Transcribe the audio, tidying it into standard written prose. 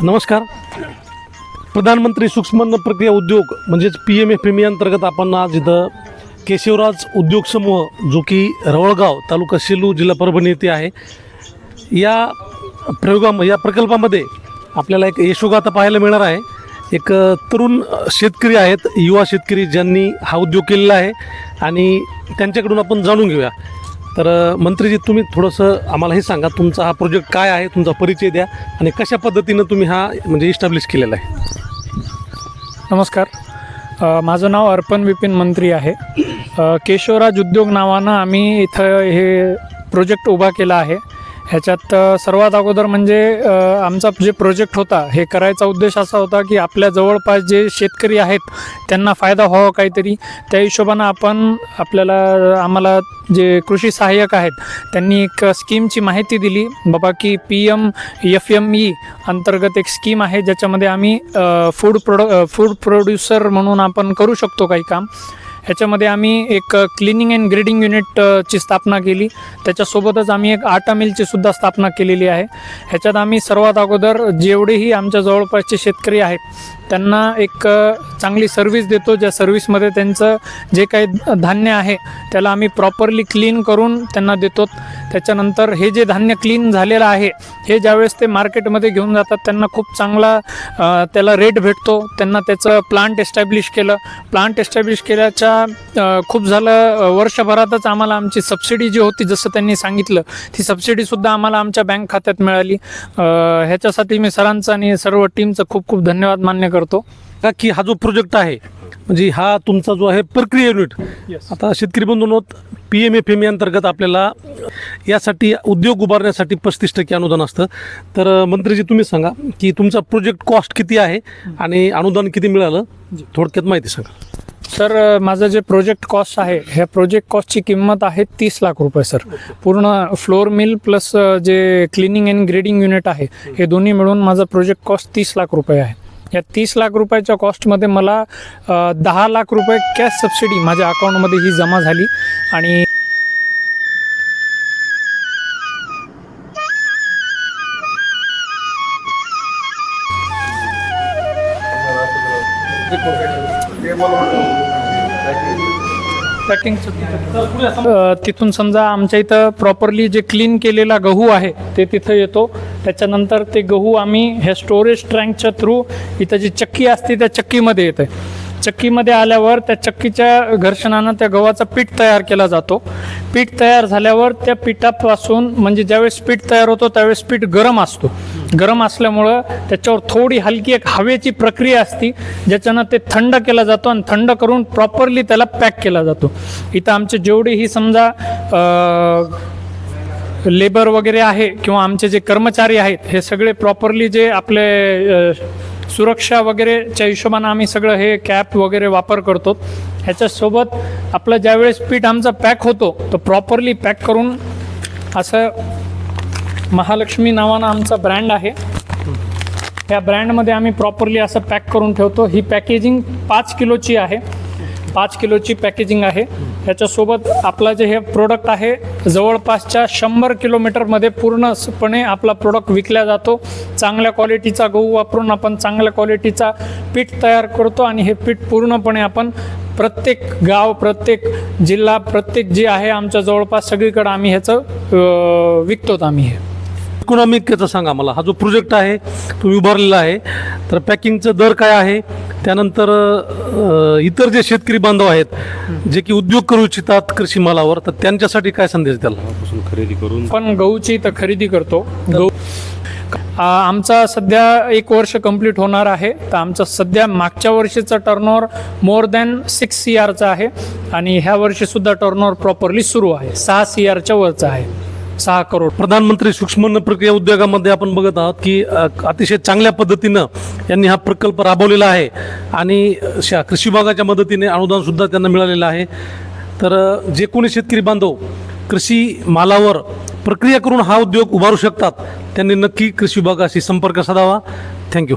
नमस्कार. प्रधानमंत्री सूक्ष्म अन्न प्रक्रिया उद्योग म्हणजेच PMFME अंतर्गत आपण आज इथं केशवराज उद्योग समूह जो की रवळगाव तालुका सेलू जिल्हा परभणी येथे आहे, या प्रकल्पामध्ये आपल्याला एक यशोगाथा पाहायला मिळणार आहे. एक तरुण शेतकरी आहेत, युवा शेतकरी ज्यांनी हा उद्योग केलेला आहे आणि त्यांच्याकडून आपण जाणून घेऊया. तर मंत्रीजी, तुम्ही थोडंसं आम्हाला हे सांगा, तुमचा हा प्रोजेक्ट काय आहे, तुमचा परिचय द्या आणि कशा पद्धतीनं तुम्ही हा म्हणजे इस्टॅब्लिश केलेला आहे. नमस्कार. माझं नाव अर्पण विपिन मंत्री आहे. केशवराज उद्योग नावानं आम्ही इथं हे प्रोजेक्ट उभा केला आहे. ह्याच्यात सर्वात अगोदर म्हणजे आमचा जे प्रोजेक्ट होता हे करायचा उद्देश असा होता की आपल्या जवळपास जे शेतकरी आहेत त्यांना फायदा व्हावा काहीतरी. त्या हिशोबानं आम्हाला जे कृषी सहाय्यक आहेत त्यांनी एक स्कीमची माहिती दिली बाबा की PMFME अंतर्गत एक स्कीम आहे ज्याच्यामध्ये आम्ही फूड प्रोड्युसर म्हणून आपण करू शकतो काही काम. ह्याच्यामध्ये आम्ही एक क्लिनिंग अँड ग्रेडिंग युनिटची स्थापना केली. त्याच्यासोबतच आम्ही एक आटा मिलची सुद्धा स्थापना केलेली आहे. ह्याच्यात आम्ही सर्वात अगोदर जेवढेही आमच्या जवळपासचे शेतकरी आहेत त्यांना एक चांगली सर्व्हिस देतो. ज्या सर्व्हिसमध्ये त्यांचं जे काही धान्य आहे त्याला आम्ही प्रॉपरली क्लीन करून त्यांना देतो. त्याच्यानंतर हे जे धान्य क्लीन झालेलं आहे हे ज्यावेळेस ते मार्केटमध्ये घेऊन जातात त्यांना खूप चांगला त्याला रेट भेटतो. त्यांना त्याचं प्लांट एस्टॅब्लिश केल्याच्या खूप झालं, वर्षभरातच आम्हाला आमची सबसिडी जी होती जसं त्यांनी सांगितलं ती सबसिडीसुद्धा आम्हाला आमच्या बँक खात्यात मिळाली. ह्याच्यासाठी मी सरांचा आणि सर्व टीमचं खूप खूप धन्यवाद मान्य करतो. का की हा जो प्रोजेक्ट आहे म्हणजे हा तुमचा जो आहे प्रक्रिया युनिट, आता शेतकरी बंधूंनो, PMFME अंतर्गत आपल्याला यासाठी उद्योग उभारण्यासाठी 35% अनुदान असतं. तर मंत्रीजी, तुम्ही सांगा की तुमचा प्रोजेक्ट कॉस्ट किती आहे आणि अनुदान किती मिळालं, थोडक्यात माहिती सांगा. सर, माझं जे प्रोजेक्ट कॉस्ट आहे ह्या प्रोजेक्ट कॉस्टची किंमत आहे 30 लाख रुपये. सर, पूर्ण फ्लोअर मिल प्लस जे क्लिनिंग अँड ग्रेडिंग युनिट आहे हे दोन्ही मिळून माझं प्रोजेक्ट कॉस्ट 30 लाख रुपये आहे. या 30 लाख रुपयाच्या कॉस्टमध्ये मला 10 लाख रुपये कॅश सबसिडी माझ्या अकाउंटमध्ये ही जमा झाली. आणि तिथून समजा आमच्या इथं प्रॉपरली जे क्लीन केलेला गहू आहे ते तिथं येतो. त्याच्यानंतर ते गहू आम्ही ह्या स्टोरेज टँकच्या थ्रू इथं जी चक्की असते त्या चक्कीमध्ये येते. चक्कीमध्ये आल्यावर त्या चक्कीच्या घर्षणानं त्या गव्हाचा पीठ तयार केला जातो. पीठ तयार झाल्यावर त्या पिठापासून म्हणजे ज्यावेळेस पीठ तयार होतो त्यावेळेस पीठ गरम असतो. गरम असल्यामुळं त्याच्यावर थोडी हलकी एक हवेची प्रक्रिया असते ज्याच्यानं ते थंड केला जातो आणि थंड करून प्रॉपरली त्याला पॅक केला जातो. इथं आमचे जेवढेही समजा लेबर वगैरे आहे किंवा आमचे जे कर्मचारी आहेत हे सगळे प्रॉपरली जे आपले सुरक्षा वगैरेच्या हिशोबानं आम्ही सगळं हे कॅप वगैरे वापर करतो. ह्याच्यासोबत आपलं ज्यावेळेस पीठ आमचा पॅक होतो तर प्रॉपरली पॅक करून असं महालक्ष्मी नावानं आमचा ब्रँड आहे, ह्या ब्रँडमध्ये आम्ही प्रॉपरली असं पॅक करून ठेवतो. ही पॅकेजिंग 5 किलोची आहे, 5 किलोची पॅकेजिंग आहे. ह्याच्यासोबत आपला जे हे प्रोडक्ट आहे जवळपासच्या 100 किलोमीटरमध्ये पूर्णपणे आपला प्रोडक्ट विकला जातो. चांगल्या क्वालिटीचा गहू वापरून आपण चांगल्या क्वालिटीचा पीठ तयार करतो आणि हे पीठ पूर्णपणे आपण प्रत्येक गाव, प्रत्येक जिल्हा, प्रत्येक जे आहे आमच्या जवळपास सगळीकडे आम्ही ह्याचं विकतो. आम्ही हे इकॉनॉमिकचा सांगा मला. हा जो प्रोजेक्ट आहे तुम्ही उभारलेला आहे तर पॅकिंगचं दर काय आहे, त्यानंतर इतर जे शेतकरी बांधव आहेत जे की उद्योग करू इच्छितात कृषी मालावर, तर त्यांच्यासाठी काय संदेश द्याल? खरेदी करून पण गहूची तर खरेदी करतो. गहू आमचा सध्या 1 वर्ष कंप्लीट होणार आहे. तर आमचं सध्या मागच्या वर्षीचा टर्नओव्हर मोर दॅन 6 CRचा आहे आणि ह्या वर्षीसुद्धा टर्नओव्हर प्रॉपरली सुरू आहे. 6 CRच्या वरचा आहे, 6 करोड. प्रधानमंत्री सूक्ष्म अन्न प्रक्रिया उद्योगामध्ये आपण बघत आहोत की अतिशय चांगल्या पद्धतीनं यांनी हा प्रकल्प राबवलेला आहे आणि कृषी विभागाच्या मदतीने अनुदान सुद्धा त्यांना मिळालेलं आहे. तर जे कोणी शेतकरी बांधव कृषी मालावर प्रक्रिया करून हा उद्योग उभारू शकतात त्यांनी नक्की कृषी विभागाशी संपर्क साधावा. थँक्यू.